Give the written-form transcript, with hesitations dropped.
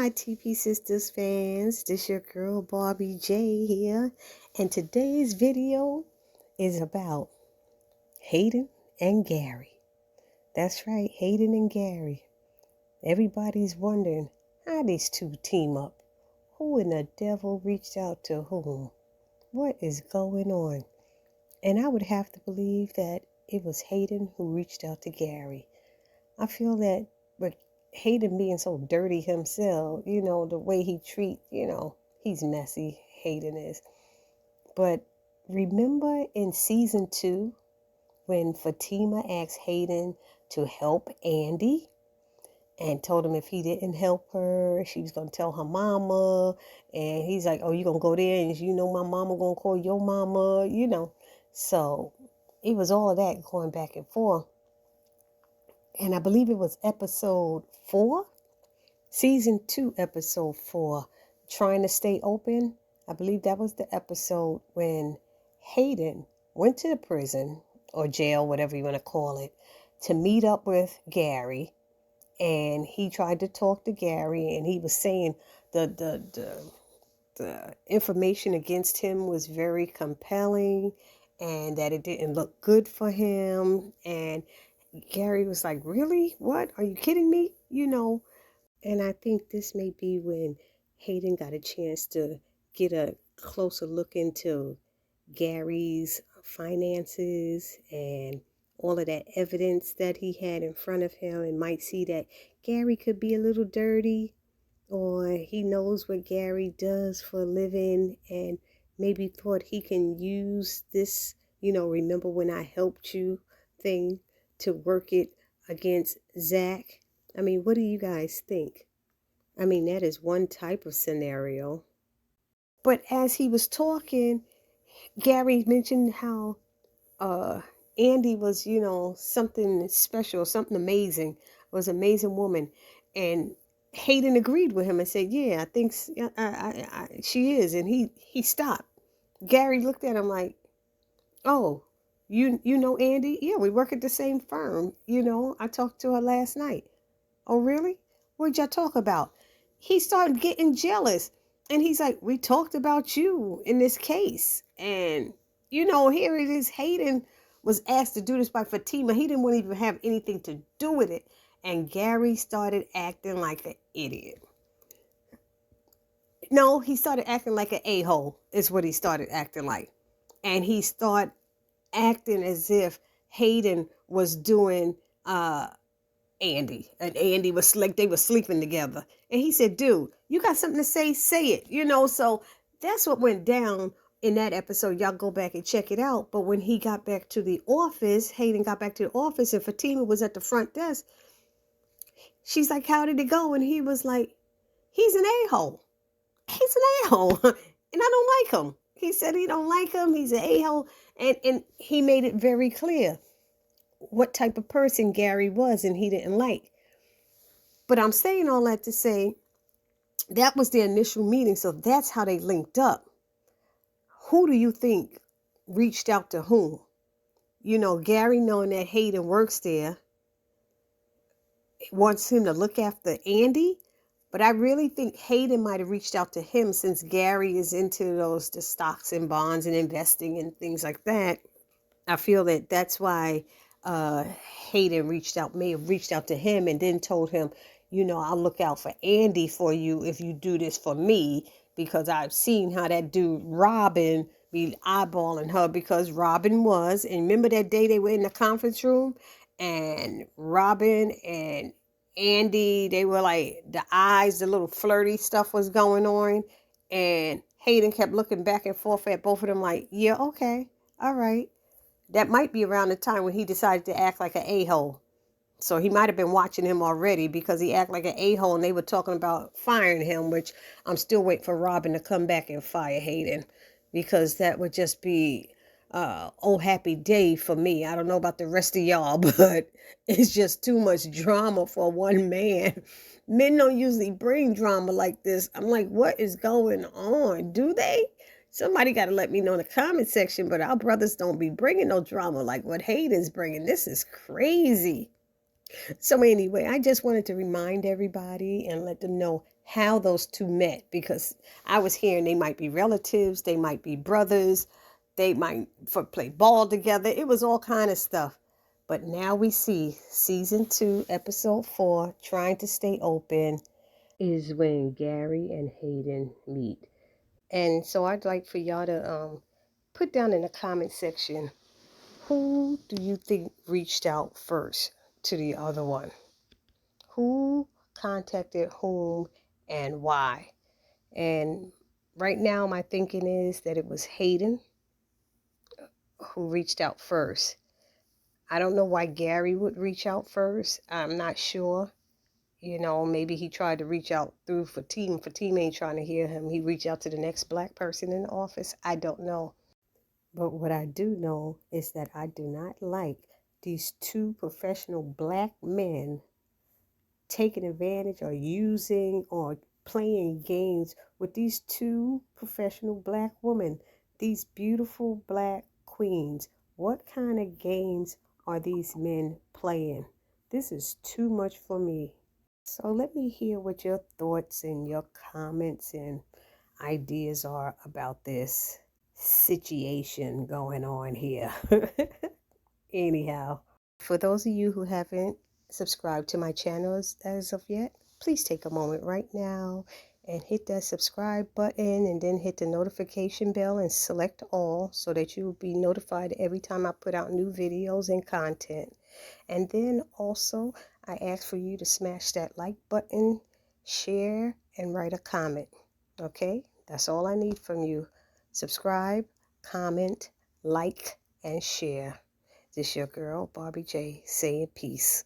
my TP Sisters fans, this your girl Barbie J here, and today's video is about Hayden and Gary. That's right, Hayden and Gary. Everybody's wondering how these two team up. Who in the devil reached out to whom? What is going on? And I would have to believe that it was Hayden who reached out to Gary. I feel that with Hayden being so dirty himself, the way he treats, he's messy, Hayden is. But remember in season 2, when Fatima asked Hayden to help Andi and told him if he didn't help her, she was going to tell her mama. And he's like, oh, you going to go there and my mama going to call your mama, So it was all of that going back and forth. And I believe it was episode 4, season 2, episode 4, Trying to Stay Open. I believe that was the episode when Hayden went to the prison or jail, whatever you want to call it, to meet up with Gary. And he tried to talk to Gary, and he was saying the information against him was very compelling and that it didn't look good for him. And Gary was like, really? What? Are you kidding me? And I think this may be when Hayden got a chance to get a closer look into Gary's finances and all of that evidence that he had in front of him, and might see that Gary could be a little dirty, or he knows what Gary does for a living, and maybe thought he can use this, remember when I helped you thing to work it against Zach. I mean, what do you guys think? I mean, that is one type of scenario. But as he was talking, Gary mentioned how Andi was, something special, something amazing, was an amazing woman. And Hayden agreed with him and said, yeah, I think she is. And he stopped. Gary looked at him like, oh, you know Andi? Yeah, we work at the same firm. I talked to her last night. Oh, really? What'd y'all talk about? He started getting jealous. And he's like, we talked about you in this case. And, here it is. Hayden was asked to do this by Fatima. He didn't want to even have anything to do with it. And Gary started acting like an idiot. No, he started acting like an a-hole is what he started acting like. And he started acting as if Hayden was doing Andi, and Andi was like they were sleeping together. And he said, dude, you got something to say it. So that's what went down in that episode. Y'all go back and check it out. But when he got back to the office, Hayden got back to the office, and Fatima was at the front desk. She's like, how did it go? And he was like, he's an a-hole. He's an a-hole. And I don't like him. He said he don't like him. He's an a-hole. And he made it very clear what type of person Gary was and he didn't like. But I'm saying all that to say that was the initial meeting. So that's how they linked up. Who do you think reached out to whom? Gary, knowing that Hayden works there, wants him to look after Andi. But I really think Hayden might have reached out to him, since Gary is into the stocks and bonds and investing and things like that. I feel that that's why Hayden may have reached out to him and then told him, I'll look out for Andi for you if you do this for me, because I've seen how that dude Robin be eyeballing her, because Robin was, and remember that day they were in the conference room and Robin and Andi, they were like, the eyes, the little flirty stuff was going on, and Hayden kept looking back and forth at both of them like, yeah, okay, all right. That might be around the time when he decided to act like an a-hole. So he might have been watching him already, because he acted like an a-hole and they were talking about firing him, which I'm still waiting for Robin to come back and fire Hayden, because that would just be oh happy day for me. I don't know about the rest of y'all, but it's just too much drama for one man. Men don't usually bring drama like this. I'm like, what is going on? Do they? Somebody got to let me know in the comment section, but our brothers don't be bringing no drama like what Hayden's bringing. This is crazy. So anyway, I just wanted to remind everybody and let them know how those two met, because I was hearing they might be relatives, they might be brothers, they might play ball together. It was all kind of stuff. But now we see season 2, episode 4, Trying to Stay Open, is when Gary and Hayden meet. And so I'd like for y'all to put down in the comment section, who do you think reached out first to the other one? Who contacted whom and why? And right now, my thinking is that it was Hayden who reached out first. I don't know why Gary would reach out first. I'm not sure. Maybe he tried to reach out through Fatima. Fatima ain't trying to hear him. He reached out to the next black person in the office. I don't know. But what I do know is that I do not like these two professional black men taking advantage or using or playing games with these two professional black women, these beautiful black queens. What kind of games are these men playing? This is too much for me. So let me hear what your thoughts and your comments and ideas are about this situation going on here. Anyhow, for those of you who haven't subscribed to my channel as of yet, please take a moment right now and hit that subscribe button, and then hit the notification bell and select all, so that you will be notified every time I put out new videos and content. And then also, I ask for you to smash that like button, share, and write a comment. Okay? That's all I need from you. Subscribe, comment, like, and share. This your girl, Barbie J, saying peace.